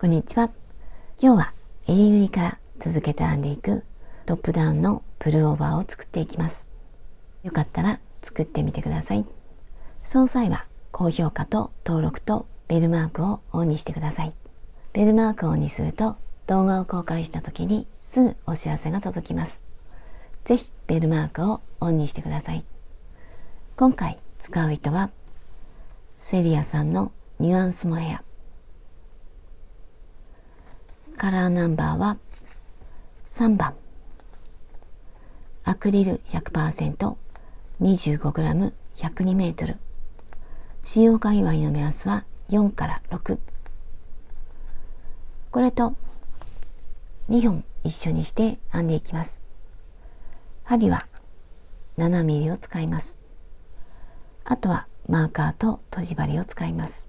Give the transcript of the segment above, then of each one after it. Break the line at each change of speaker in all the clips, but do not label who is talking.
こんにちは。今日は襟ぐりから続けて編んでいくトップダウンのプルオーバーを作っていきます。よかったら作ってみてください。その際は高評価と登録とベルマークをオンにしてください。ベルマークをオンにすると動画を公開した時にすぐお知らせが届きます。ぜひベルマークをオンにしてください。今回使う糸はセリアさんのニュアンスモヘア。カラーナンバーは3番。アクリル 100%、25g、102m。使用界隈の目安は4から6。これと2本一緒にして編んでいきます。針は 7mm を使います。あとはマーカーととじ針を使います。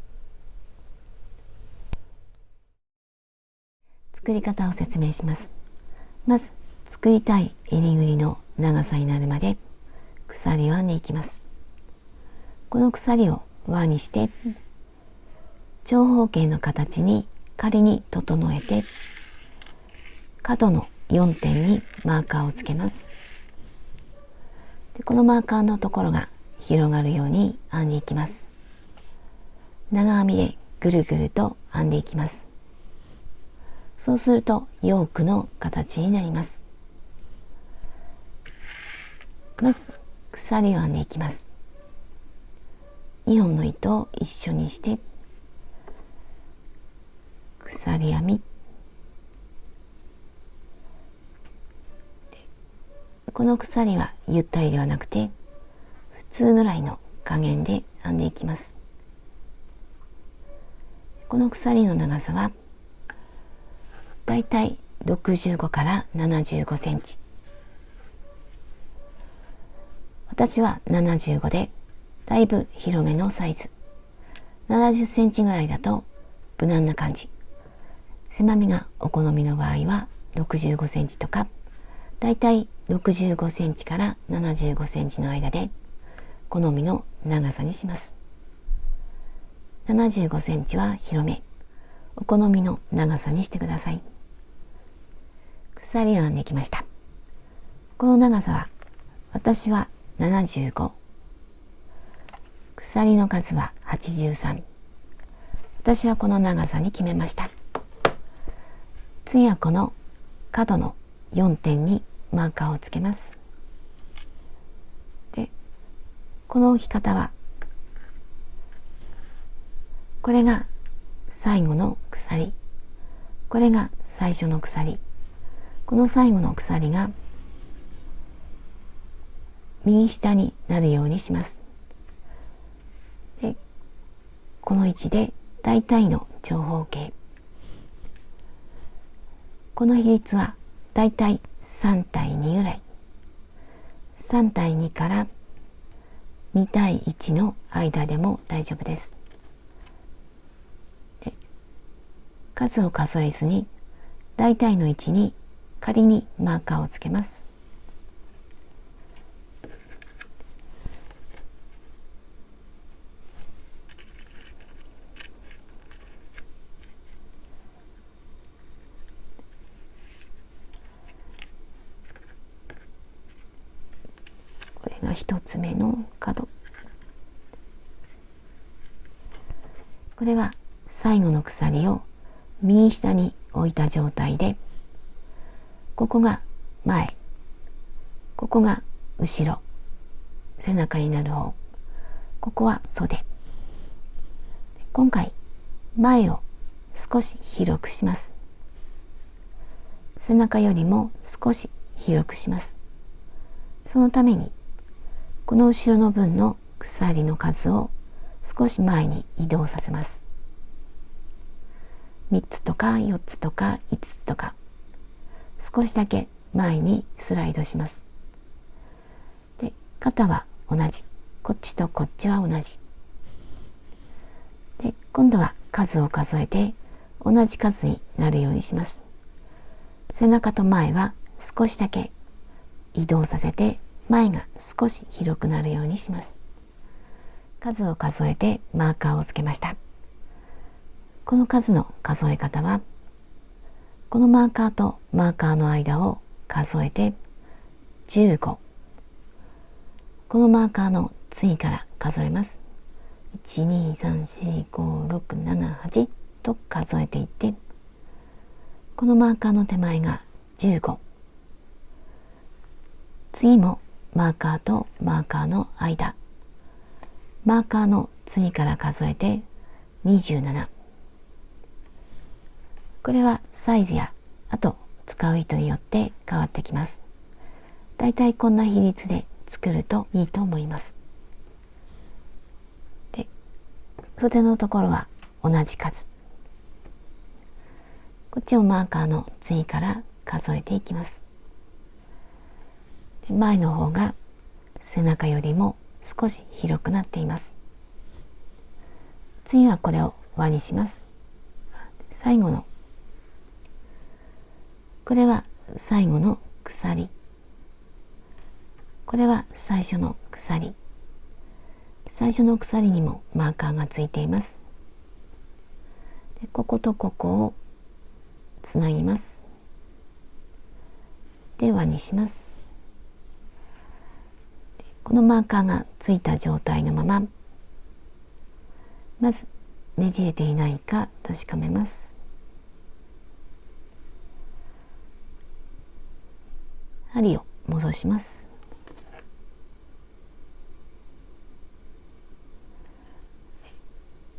作り方を説明します。まず作りたい襟ぐりの長さになるまで鎖を編んでいきます。この鎖を輪にして長方形の形に仮に整えて角の4点にマーカーをつけます。でこのマーカーのところが広がるように編んでいきます。長編みでぐるぐると編んでいきます。そうするとヨークの形になります。まず鎖を編んでいきます。2本の糸を一緒にして鎖編み、この鎖はゆったりではなくて普通ぐらいの加減で編んでいきます。この鎖の長さはだいたい65から75センチ。私は75でだいぶ広めのサイズ。70センチぐらいだと無難な感じ。狭めがお好みの場合は65センチとか、だいたい65センチから75センチの間で好みの長さにします。75センチは広め、お好みの長さにしてください。鎖を編んできました。この長さは私は75、鎖の数は83。私はこの長さに決めました。次はこの角の4点にマーカーをつけます。でこの置き方はこれが最後の鎖、これが最初の鎖。この最後の鎖が右下になるようにします。でこの位置で大体の長方形。この比率はだいたい3対2ぐらい。3対2から2対1の間でも大丈夫です。で数を数えずに大体の位置に仮にマーカーをつけます。これが一つ目の角。これは最後の鎖を右下に置いた状態で、ここが前、ここが後ろ、背中になる方、ここは袖。今回前を少し広くします。背中よりも少し広くします。そのためにこの後ろの分の鎖の数を少し前に移動させます。3つとか4つとか5つとか少しだけ前にスライドします。で肩は同じ、こっちとこっちは同じで、今度は数を数えて同じ数になるようにします。背中と前は少しだけ移動させて前が少し広くなるようにします。数を数えてマーカーをつけました。この数の数え方は、このマーカーとマーカーの間を数えて15。このマーカーの次から数えます。1、2、3、4、5、6、7、8と数えていって、このマーカーの手前が15。次もマーカーとマーカーの間、マーカーの次から数えて27。これはサイズやあと使う糸によって変わってきます。だいたいこんな比率で作るといいと思います。で、袖のところは同じ数。こっちをマーカーの次から数えていきます。で、前の方が背中よりも少し広くなっています。次はこれを輪にします。最後のこれは最後の鎖。これは最初の鎖。最初の鎖にもマーカーがついています。で、こことここをつなぎます。で、輪にします。で、このマーカーがついた状態のまま、まずねじれていないか確かめます。針を戻します。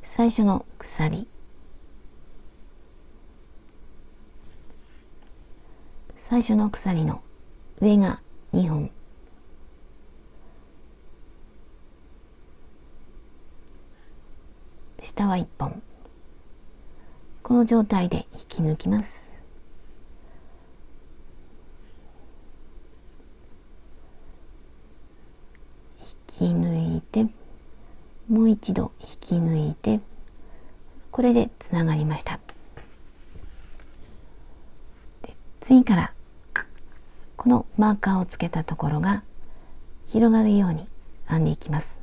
最初の鎖、最初の鎖の上が2本、下は1本。この状態で引き抜きます。引き抜いて、もう一度引き抜いて、これでつながりました。で、次からこのマーカーをつけたところが広がるように編んでいきます。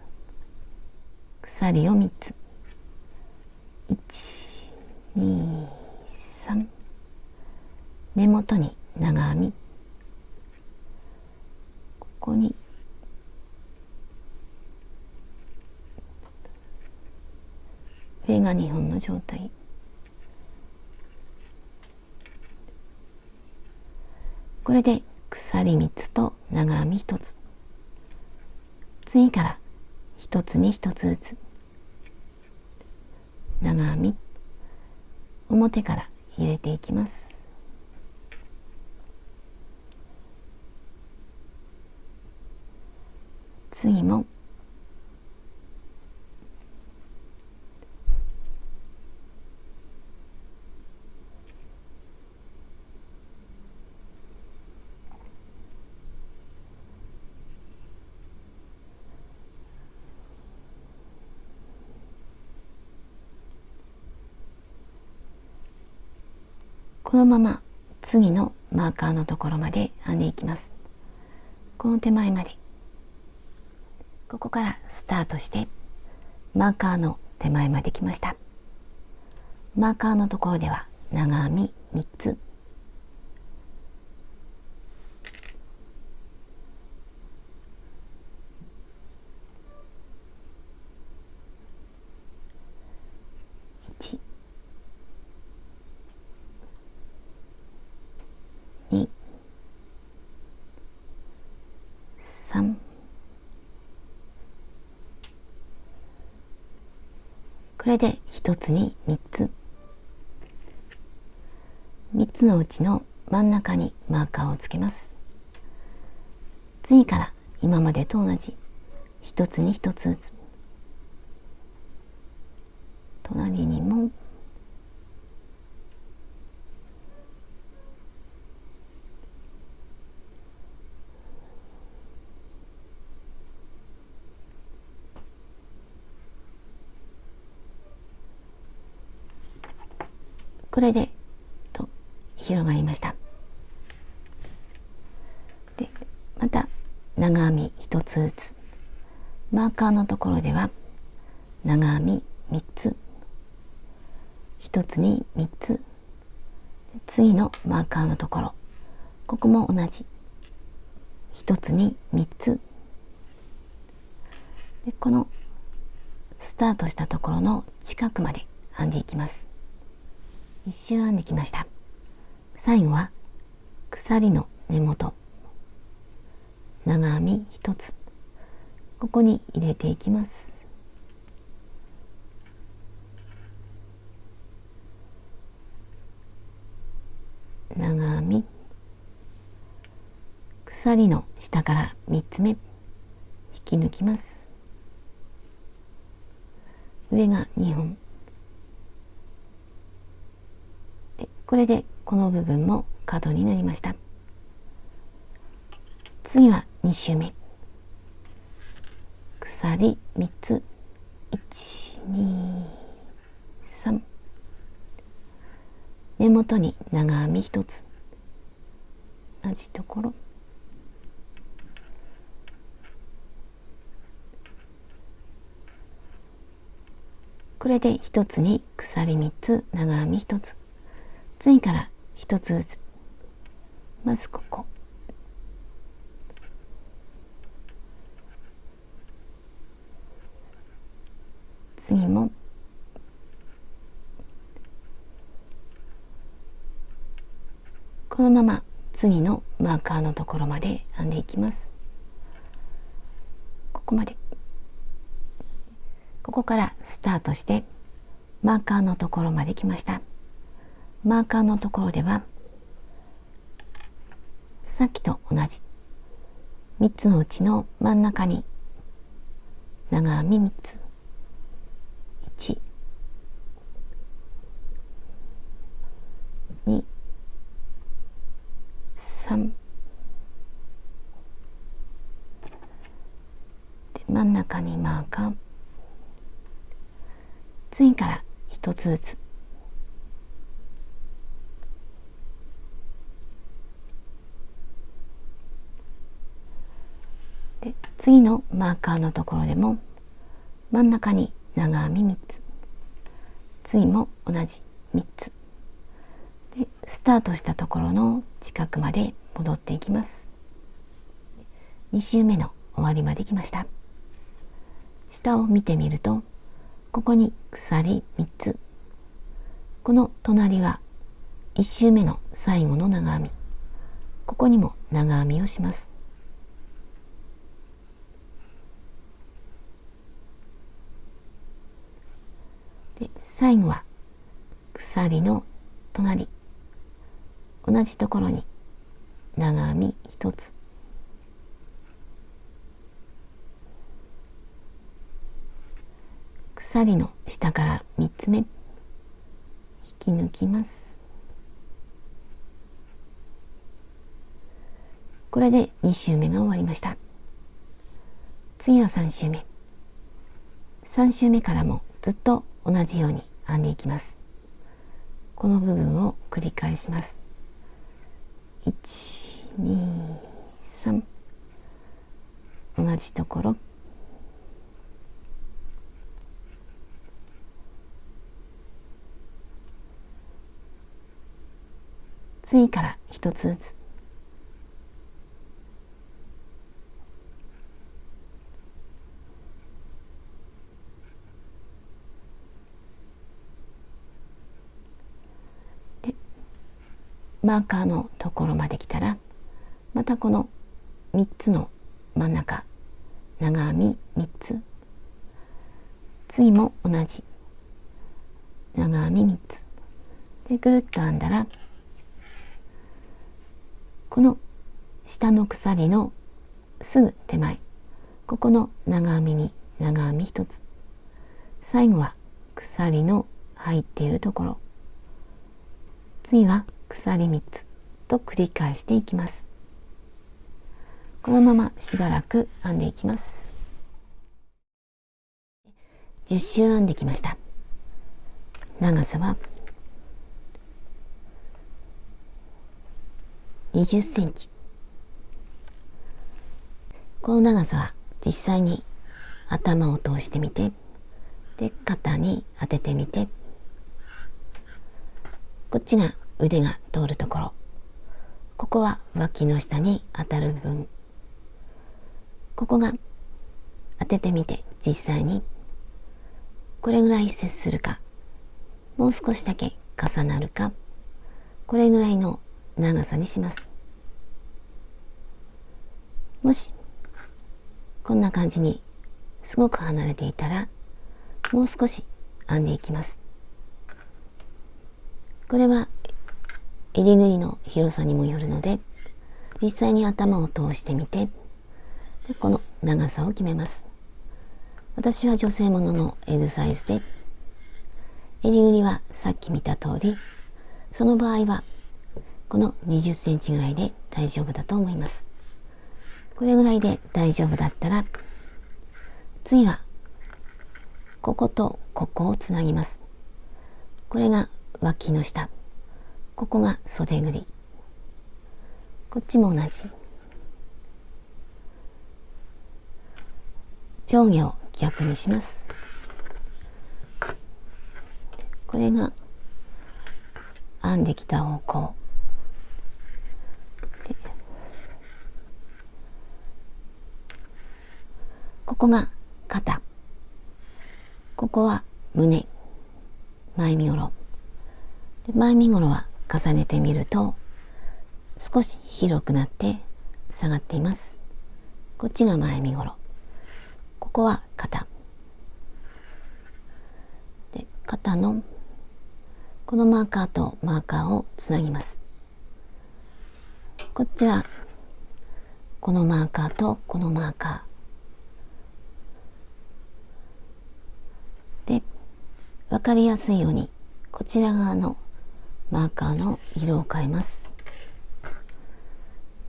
鎖を3つ、1、2、3、根元に長編み、ここに上が2本の状態。これで鎖3つと長編み1つ。次から1つに1つずつ長編み、表から入れていきます。次もこのまま次のマーカーのところまで編んでいきます。この手前まで。ここからスタートしてマーカーの手前まで来ました。マーカーのところでは長編み3つ。1、2、3、これで1つに3つ。3つのうちの真ん中にマーカーをつけます。次から今までと同じ1つに1つずつ。隣にもこれで広がりました。で、また長編み1つずつ。マーカーのところでは長編み3つ。1つに3つ、次のマーカーのところ、ここも同じ1つに3つで、このスタートしたところの近くまで編んでいきます。一周編んできました。最後は鎖の根元、長編み1つ、ここに入れていきます。長編み、鎖の下から3つ目引き抜きます。上が2本で、これでこの部分も角になりました。次は2周目、鎖3つ、1、2、3、根元に長編み1つ、同じところ、これで1つに鎖3つ、長編み1つ、次から1つずつ、まずここ、次もこのまま次のマーカーのところまで編んでいきます。ここまで、ここからスタートしてマーカーのところまで来ました。マーカーのところではさっきと同じ3つのうちの真ん中に長編み3つ、1、2、3で、真ん中にマーカー、次から1つずつ、で、次のマーカーのところでも真ん中に長編み3つ、次も同じ3つで、スタートしたところの近くまで戻っていきます。2周目の終わりまで来ました。下を見てみると、ここに鎖3つ、この隣は1周目の最後の長編み、ここにも長編みをします。で、最後は鎖の隣、同じところに長編み1つ、鎖の下から3つ目引き抜きます。これで2周目が終わりました。次は3周目。3周目からもずっと同じように編んでいきます。この部分を繰り返します。1、2、3、同じところ、次から1つずつ、で、マーカーのところまで来たら、またこの3つの真ん中、長編み3つ、次も同じ長編み3つで、ぐるっと編んだら、この下の鎖のすぐ手前、ここの長編みに長編み1つ、最後は鎖の入っているところ、次は鎖3つと繰り返していきます。このまましばらく編んでいきます。10周編んできました。長さは20センチ。この長さは実際に頭を通してみて、で肩に当ててみて、こっちが腕が通るところ、ここは脇の下に当たる部分、ここが当ててみて実際にこれぐらい接するか、もう少しだけ重なるか、これぐらいの長さにします。もしこんな感じにすごく離れていたら、もう少し編んでいきます。これは襟ぐりの広さにもよるので、実際に頭を通してみて、でこの長さを決めます。私は女性ものの L サイズで、襟ぐりはさっき見た通り、その場合はこの20センチぐらいで大丈夫だと思います。これぐらいで大丈夫だったら、次はこことここをつなぎます。これが脇の下、ここが袖ぐり、こっちも同じ。上下を逆にします。これが編んできた方向で、ここが肩、ここは胸、前身ごろで、前身ごろは重ねてみると少し広くなって下がっています。こっちが前身ごろ、ここは肩で、肩のこのマーカーとマーカーをつなぎます。こっちはこのマーカーとこのマーカーで、分かりやすいようにこちら側のマーカーの色を変えます。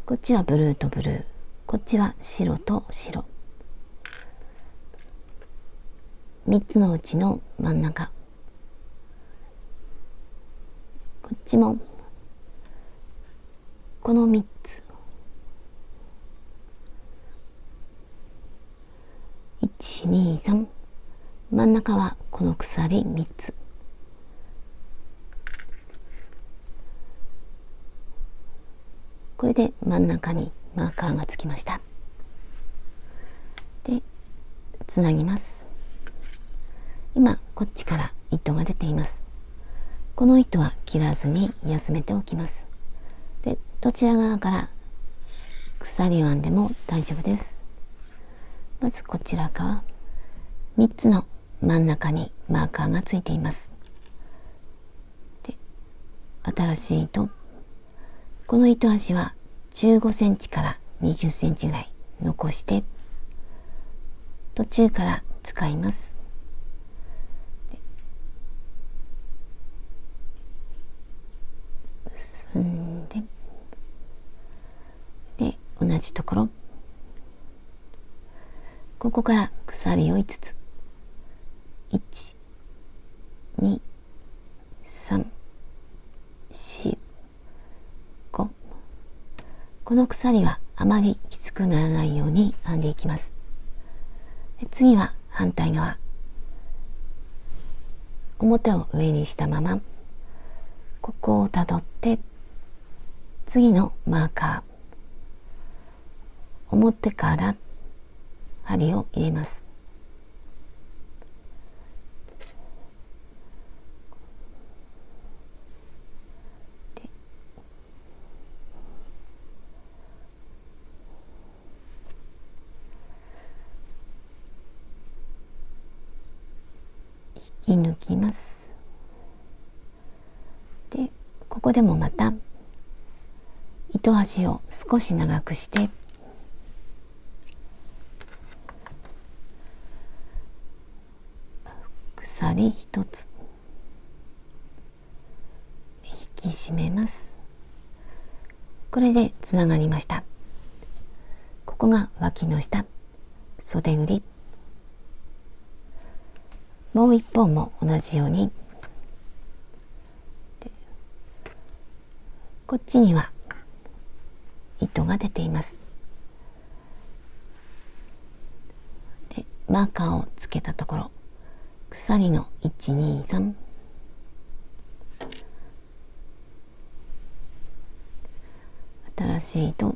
こっちはブルーとブルー、こっちは白と白。3つのうちの真ん中、こっちもこの3つ、1、2、3、真ん中はこの鎖3つ。これで真ん中にマーカーがつきました。で、つなぎます。今こっちから糸が出ています。この糸は切らずに休めておきます。で、どちら側から鎖を編んでも大丈夫です。まずこちら側、3つの真ん中にマーカーがついています。で、新しい糸、この糸端は15センチから20センチぐらい残して途中から使います。結んで、で同じところ、ここから鎖を5つ、1、2、3、4、5。この鎖はあまりきつくならないように編んでいきます。で、次は反対側、表を上にしたままここをたどって次のマーカー、表から針を入れます。引き抜きます。で、ここでもまた糸端を少し長くして鎖1つ引き締めます。これでつながりました。ここが脇の下、袖ぐり。もう一本も同じように、こっちには糸が出ています。で、マーカーをつけたところ、鎖の1、2、3、新しい糸、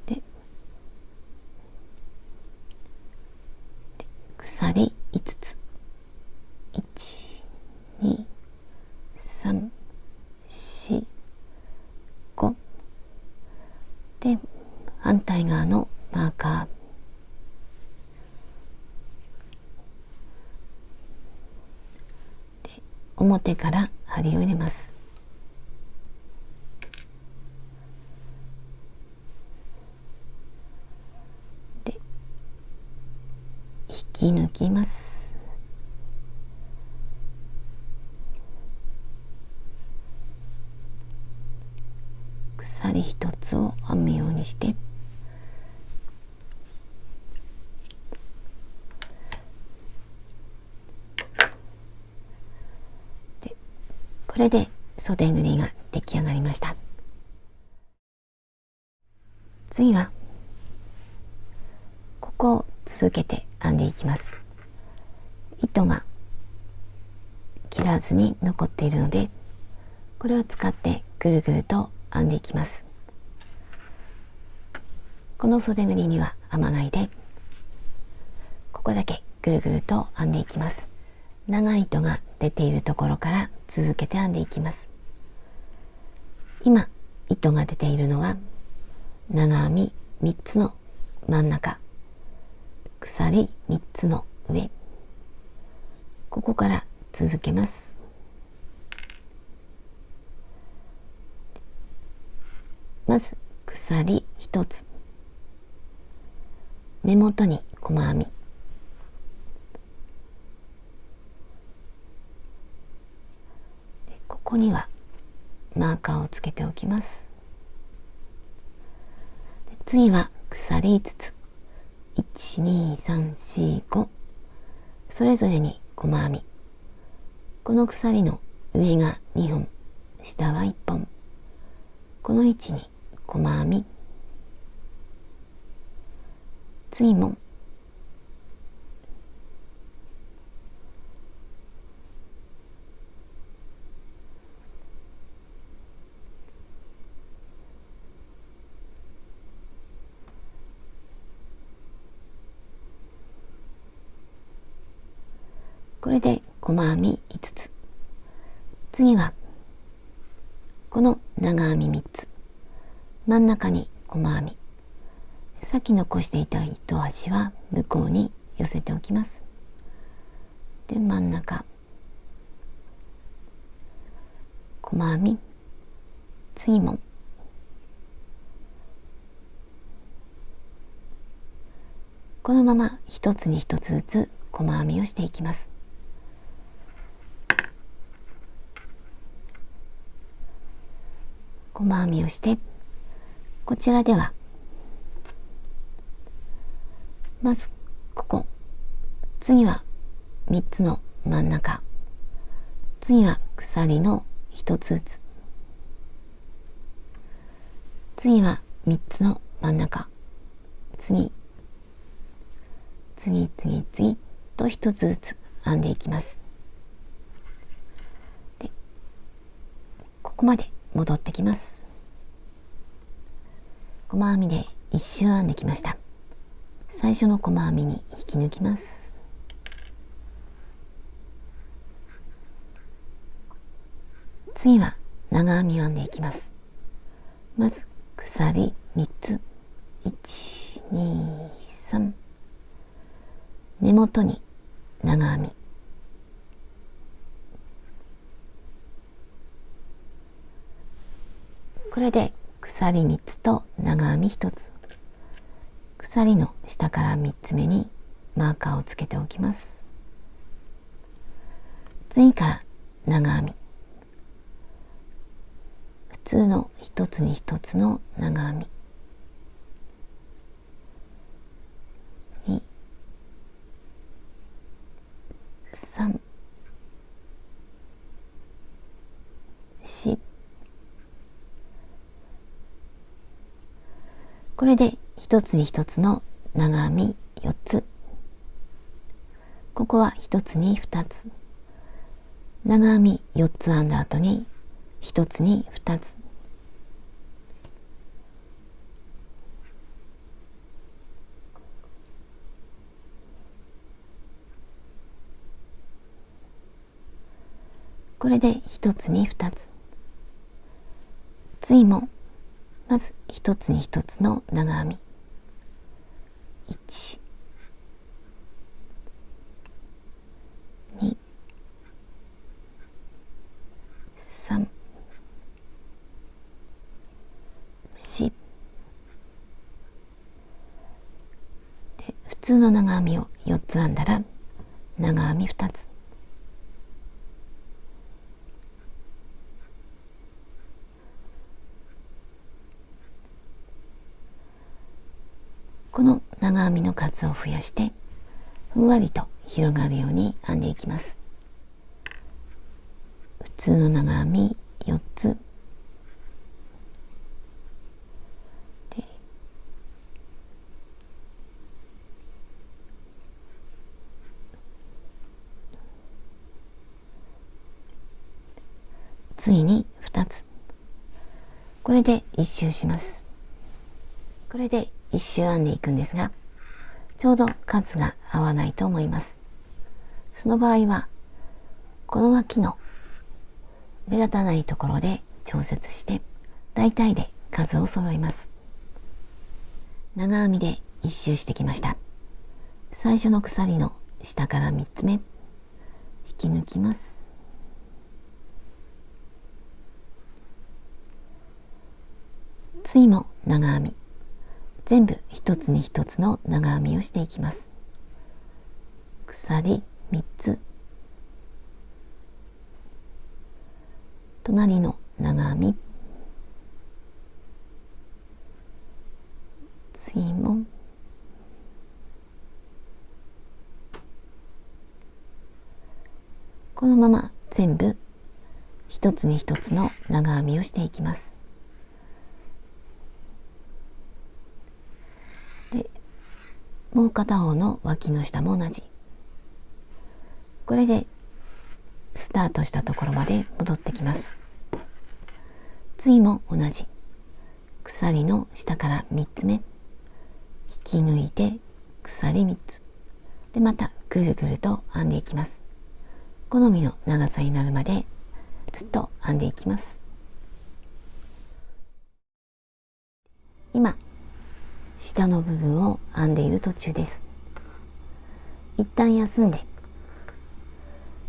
で鎖5つ、1、2、3、4、5で、反対側のマーカーで表から針を入れます。で引き抜きます。鎖一つを編むようにして、でこれで袖ぐりが出来上がりました。次はここを続けて編んでいきます。糸が切らずに残っているので、これを使ってぐるぐると編んでいきます。この袖ぐりには編まないで、ここだけぐるぐると編んでいきます。長い糸が出ているところから続けて編んでいきます。今糸が出ているのは長編み3つの真ん中、鎖3つの上、ここから続けます。まず鎖1つ、根元に細編み、ここにはマーカーをつけておきます。次は鎖5つ、1、2、3、4、5、それぞれに細編み、この鎖の上が2本、下は1本、この位置に細編み、次もこれで細編み5つ。次はこの長編み3つ、真ん中に細編み、さっき残していた糸端は向こうに寄せておきます。で、真ん中細編み、次もこのまま一つに一つずつ細編みをしていきます。細編みをして、こちらではまずここ、次は3つの真ん中、次は鎖の1つずつ、次は3つの真ん中、次次と1つずつ編んでいきます。で、ここまで戻ってきます。細編みで1周編んできました。最初の細編みに引き抜きます。次は長編みを編んでいきます。まず鎖3つ、1、2、3、根元に長編み、これで鎖3つと長編み1つ、鎖の下から3つ目にマーカーをつけておきます。次から長編み、普通の1つに1つの長編み、2、3、4、これで一つに一つの長編み4つ、ここは一つに2つ、長編み4つ編んだ後に一つに2つ、これで一つに2つ。次もまず一つに一つの長編み、1、2、3、4で、普通の長編みを4つ編んだら長編み2つ、この長編みの数を増やしてふんわりと広がるように編んでいきます。普通の長編み4つで、次に2つ、これで1周します。これで1周編んでいくんですが、ちょうど数が合わないと思います。その場合はこの脇の目立たないところで調節して大体で数を揃えます。長編みで1周してきました。最初の鎖の下から3つ目引き抜きます。次も長編み、全部一つに一つの長編みをしていきます。鎖3つ、隣の長編み、次もこのまま全部一つに一つの長編みをしていきます。で、もう片方の脇の下も同じ。これでスタートしたところまで戻ってきます。次も同じ。鎖の下から3つ目引き抜いて鎖3つで、またぐるぐると編んでいきます。好みの長さになるまでずっと編んでいきます。今下の部分を編んでいる途中です。一旦休んで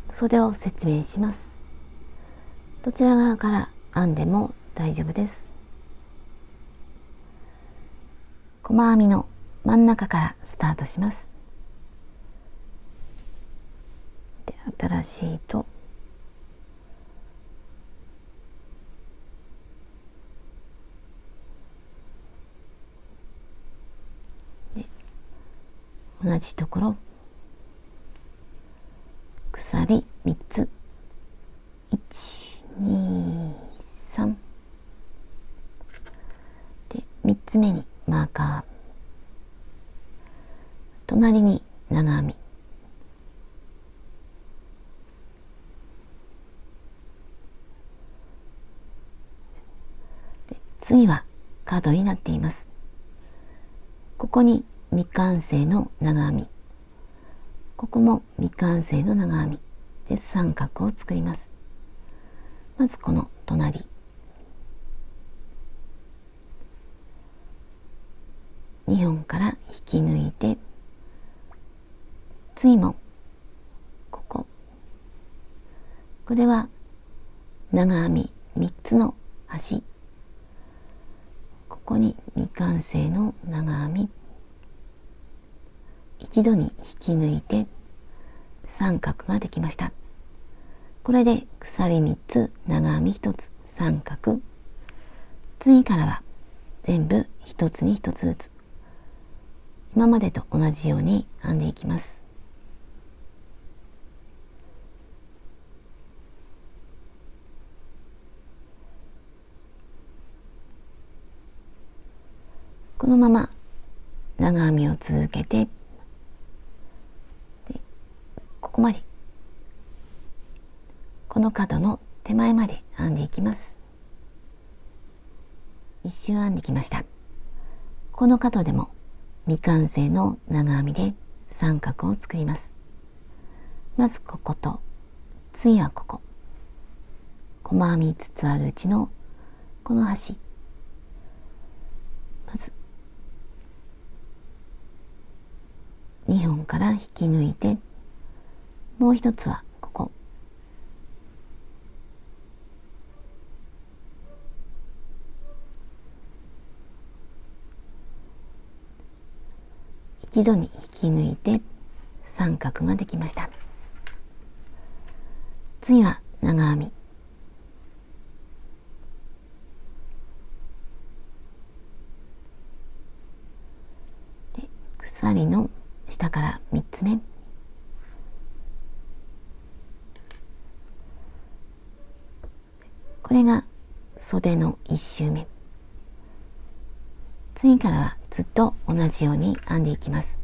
袖を説明します。どちら側から編んでも大丈夫です。細編みの真ん中からスタートします。で、新しい糸、で同じところ鎖3つ、1、2、3で、3つ目にマーカー、隣に長編み、で次は角になっています。ここに未完成の長編み、ここも未完成の長編みで三角を作ります。まずこの隣、2本から引き抜いて、次もこれは長編み3つの端、ここに未完成の長編み、一度に引き抜いて三角ができました。これで鎖3つ、長編み1つ、三角。次からは全部一つに一つずつ今までと同じように編んでいきます。ここのまま長編みを続けて、でここまでこの角の手前まで編んでいきます。一周編んできました。この角でも未完成の長編みで三角を作ります。まずここと、次はここ、細編みつつあるうちのこの端、まず2本から引き抜いて、もう一つはここ、一度に引き抜いて三角ができました。次は長編み、で鎖の下から3つ目、これが袖の1周目。次からはずっと同じように編んでいきます。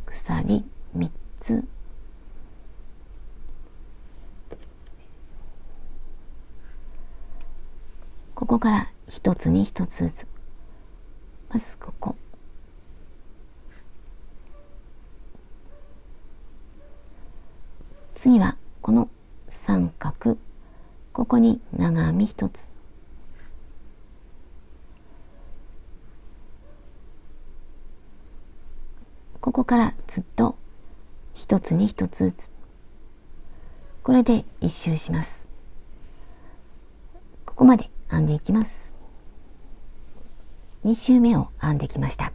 鎖3つ、ここから1つに1つずつ、まずここ、次はこの三角、ここに長編み1つ、ここからずっと1つに1つずつ、これで1周します。ここまで編んでいきます。2周目を編んできました。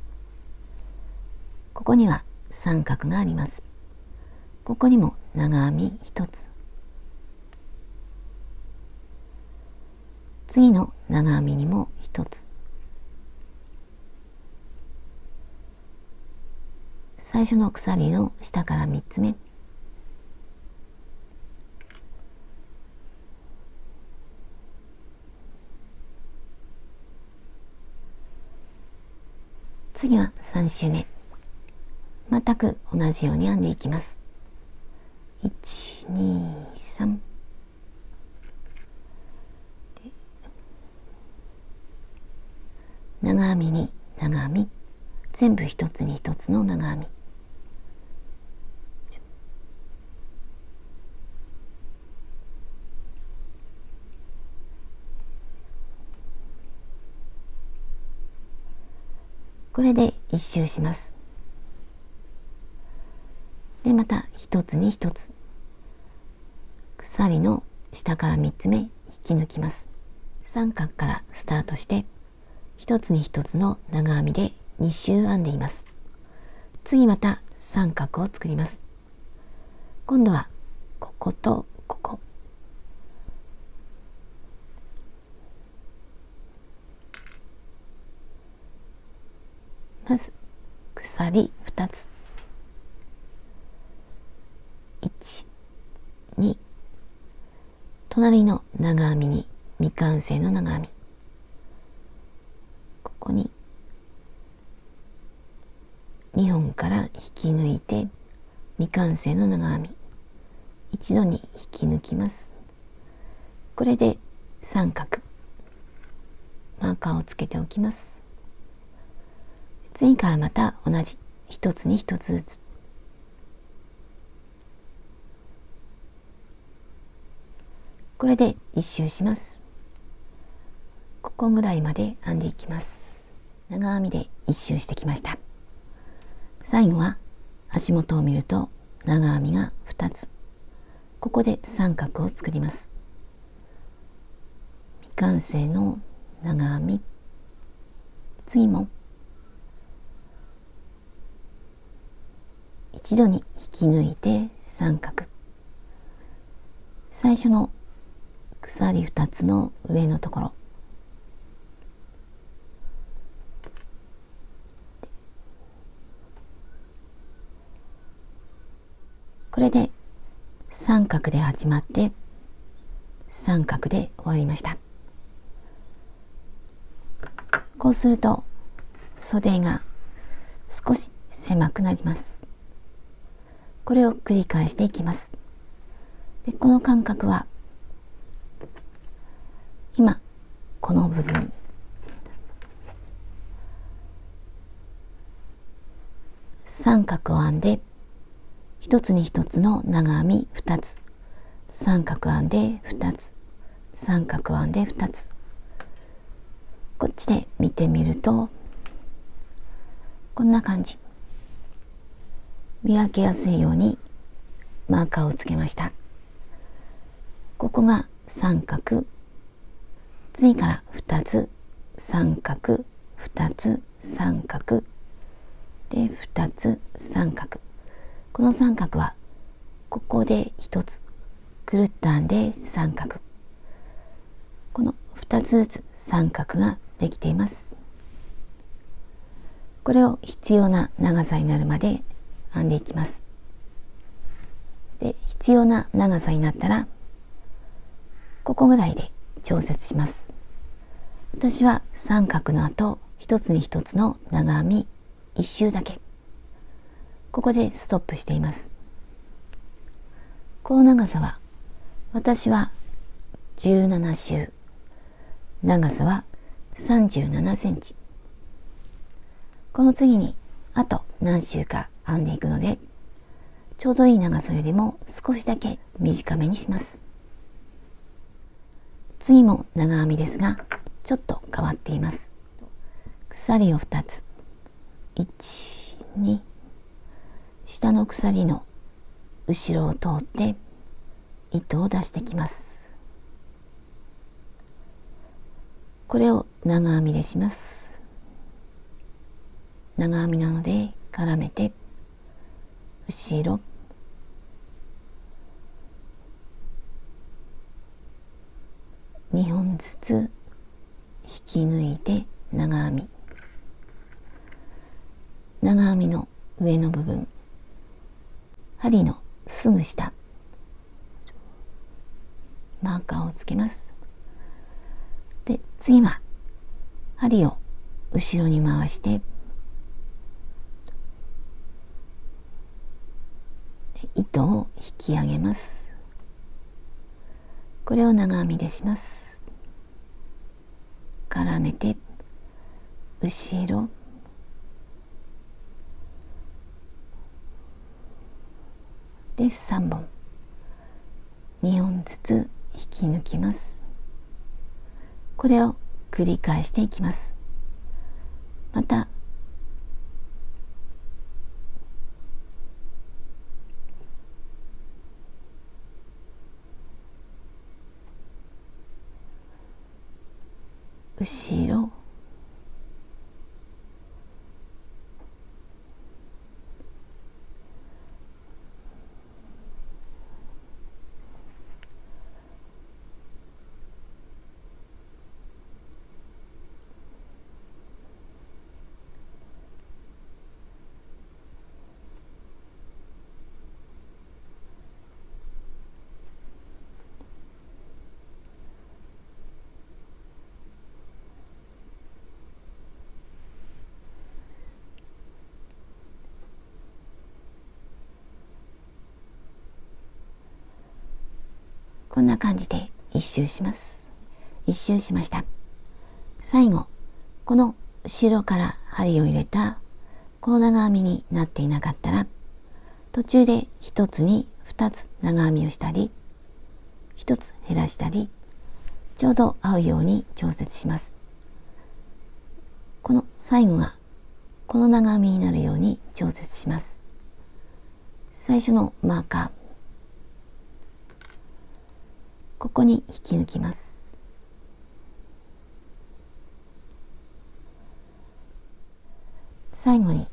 ここには三角があります。ここにも長編み1つ、次の長編みにも1つ、最初の鎖の下から3つ目、次は3周目、全く同じように編んでいきます。1、2、3、長編みに長編み、全部一つに一つの長編み、これで一周します。でまた一つに一つ、鎖の下から3つ目引き抜きます。三角からスタートして一つに一つの長編みで2周編んでいます。次また三角を作ります。今度はこことここ、まず鎖2つ、1、2、隣の長編みに未完成の長編み、ここに2本から引き抜いて未完成の長編み、一度に引き抜きます。これで三角、マーカーをつけておきます。次からまた同じ一つに一つずつ、これで一周します。ここぐらいまで編んでいきます。長編みで一周してきました。最後は足元を見ると長編みが2つ、ここで三角を作ります。未完成の長編み、次も一度に引き抜いて三角、最初の鎖2つの上のところ、これで三角で始まって三角で終わりました。こうすると袖が少し狭くなります。これを繰り返していきます。で、この間隔は今この部分三角を編んで一つに一つの長編み2つ、三角編んで2つ、三角編んで2つ。こっちで見てみるとこんな感じ。見分けやすいようにマーカーをつけました。ここが三角、次から2つ三角、2つ三角で2つ三角。この三角はここで1つくるっと編んで三角。この2つずつ三角ができています。これを必要な長さになるまで編んでいきます。で、必要な長さになったらここぐらいで調節します。私は三角の後一つに一つの長編み1周だけ、ここでストップしています。この長さは私は17周、長さは37センチ。この次にあと何周か編んでいくので、ちょうどいい長さよりも少しだけ短めにします。次も長編みですがちょっと変わっています。鎖を2つ、1、2、下の鎖の後ろを通って糸を出してきます。これを長編みでします。長編みなので絡めて後ろ、2本ずつ引き抜いて長編み、長編みの上の部分、針のすぐ下マーカーをつけます。で、次は針を後ろに回して糸を引き上げます。これを長編みでします。絡めて後ろ、で3本、2本ずつ引き抜きます。これを繰り返していきます。また後ろ、こんな感じで一周します。一周しました。最後、この後ろから針を入れたこの長編みになっていなかったら、途中で1つに2つ長編みをしたり、1つ減らしたり、ちょうど合うように調節します。この最後がこの長編みになるように調節します。最初のマーカー、ここに引き抜きます。最後に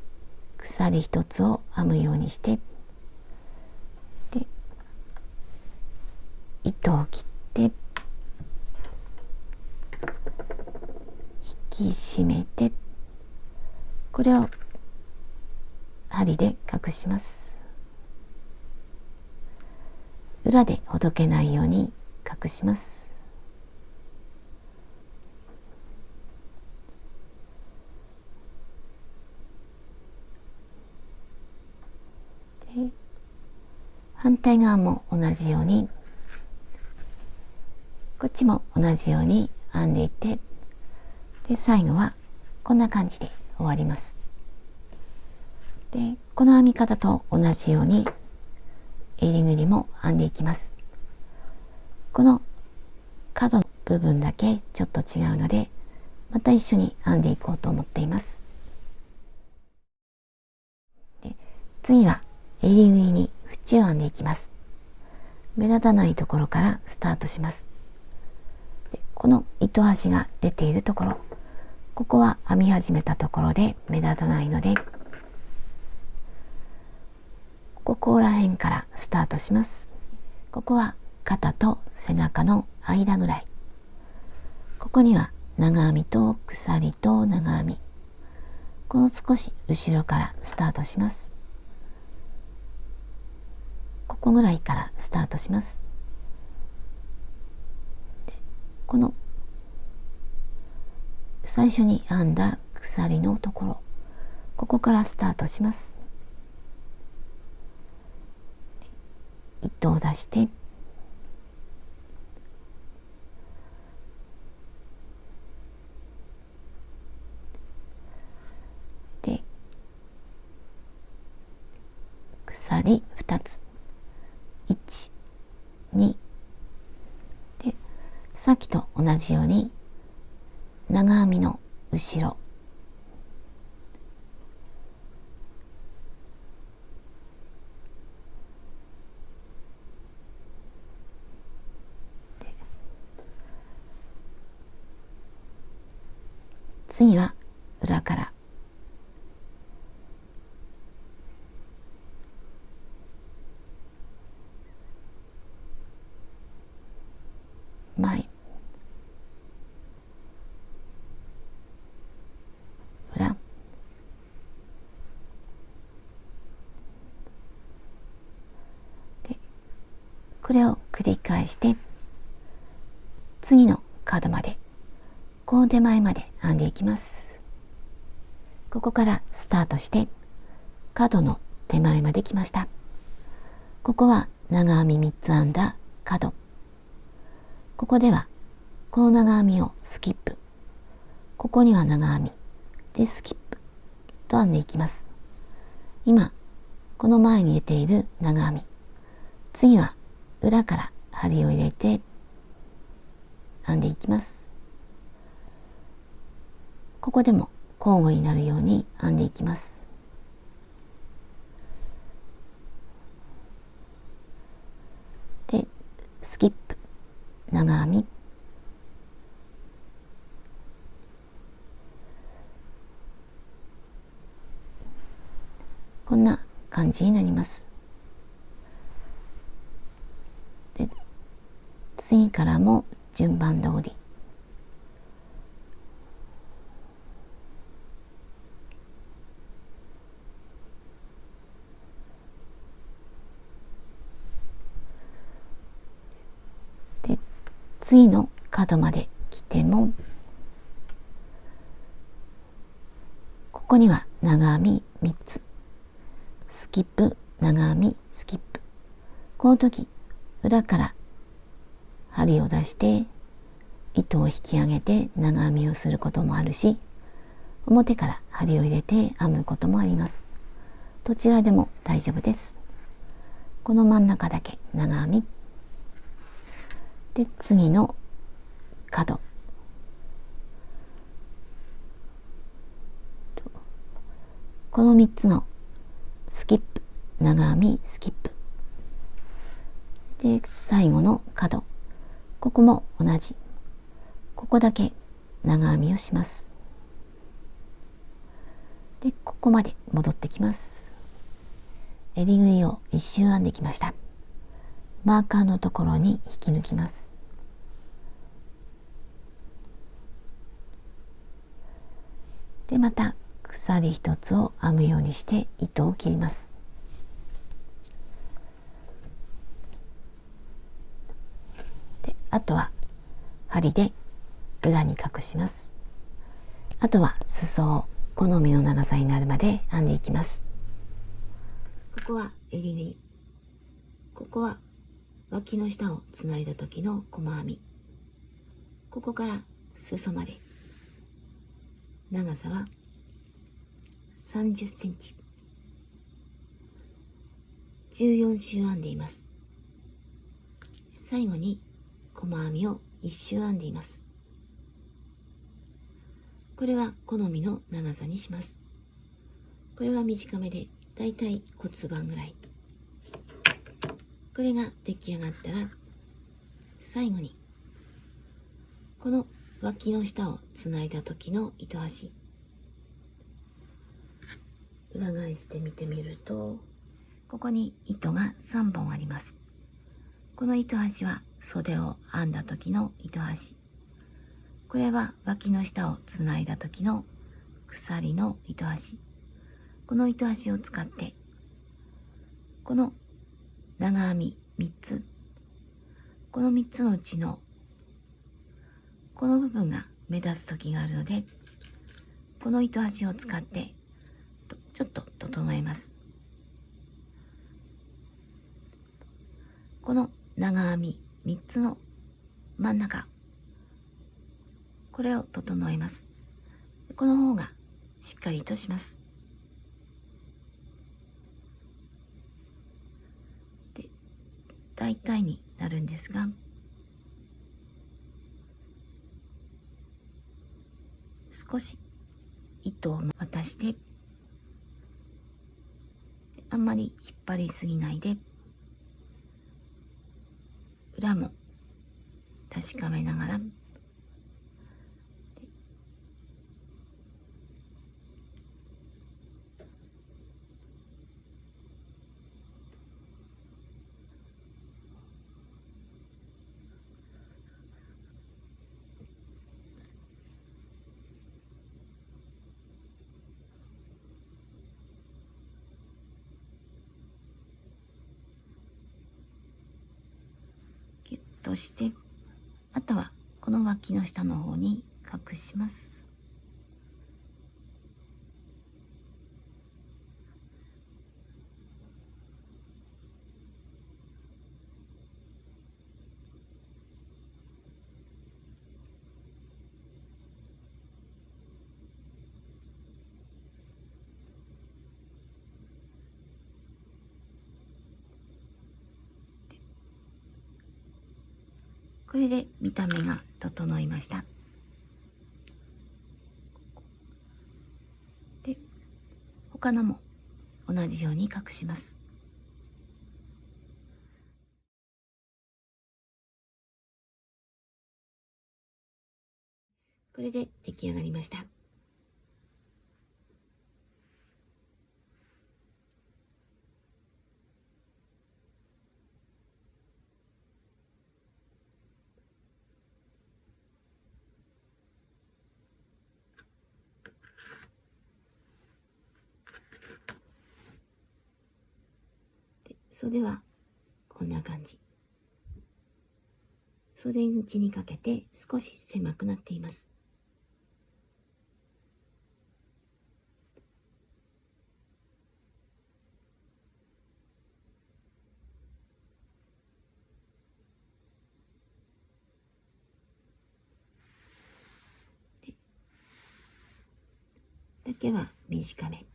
鎖一つを編むようにして、で糸を切って引き締めて、これを針で隠します。裏でほどけないように隠します。反対側も同じように、こっちも同じように編んでいって、で最後はこんな感じで終わります。でこの編み方と同じように襟ぐりも編んでいきます。この角の部分だけちょっと違うので、また一緒に編んでいこうと思っています。で次は襟ぐりに縁を編んでいきます。目立たないところからスタートします。でこの糸端が出ているところ、ここは編み始めたところで目立たないので、ここら辺からスタートします。ここは肩と背中の間ぐらい。ここには長編みと鎖と長編み。この少し後ろからスタートします。ここぐらいからスタートします。でこの最初に編んだ鎖のところ、ここからスタートします。糸を出して、で鎖2つ、1、2で、さっきと同じように長編みの後ろ、次は裏から前、裏、でこれを繰り返して次の角まで、この手前まで編んでいきます。ここからスタートして角の手前まで来ました。ここは長編み3つ編んだ角。ここではこの長編みをスキップ、ここには長編みでスキップと編んでいきます。今この前に出ている長編み、次は裏から針を入れて編んでいきます。ここでも交互になるように編んでいきます。でスキップ、長編み、こんな感じになります。で次からも順番通りで、次の角まで来ても、ここには長編み3つ、スキップ、長編み、スキップ。この時裏から針を出して糸を引き上げて長編みをすることもあるし、表から針を入れて編むこともあります。どちらでも大丈夫です。この真ん中だけ長編みで、次の角、この3つのスキップ、長編み、スキップで、最後の角、ここも同じ、ここだけ長編みをします。でここまで戻ってきます。襟ぐりを1周編んできました。マーカーのところに引き抜きます。でまた鎖1つを編むようにして糸を切ります。であとは針で裏に隠します。あとは裾を好みの長さになるまで編んでいきます。ここは襟ぐり、ここは脇の下をつないだ時の細編み。ここから裾まで長さは30センチ、14周編んでいます。最後に細編みを1周編んでいます。これは好みの長さにします。これは短めでだいたい骨盤ぐらい。これが出来上がったら、最後にこの脇の下をつないだ時の糸端、裏返して見てみると、ここに糸が3本あります。この糸端は袖を編んだ時の糸端。これは脇の下をつないだ時の鎖の糸端。この糸端を使って、この長編み3つ、この3つのうちのこの部分が目立つ時があるので、この糸端を使ってちょっと整えます。この長編み3つの真ん中、これを整えます。この方がしっかりとします。で、大体になるんですが、少し糸を渡して、あんまり引っ張りすぎないで、裏も確かめながら、ギュッとして、あとはこの脇の下の方に隠します。これで見た目が整いました。で、他のも同じように隠します。これで出来上がりました。袖はこんな感じ。袖口にかけて少し狭くなっています。だけは短め。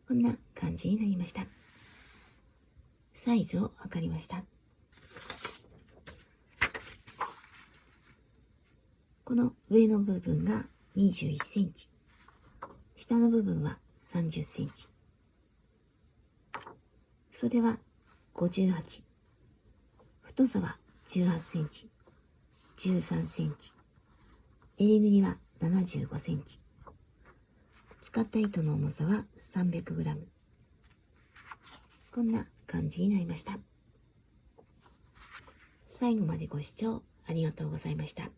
こんな感じになりました。サイズを測りました。この上の部分が21センチ。下の部分は30センチ。袖は58。太さは18センチ。13センチ。襟ぐりは75センチ。使った糸の重さは 300g。こんな感じになりました。最後までご視聴ありがとうございました。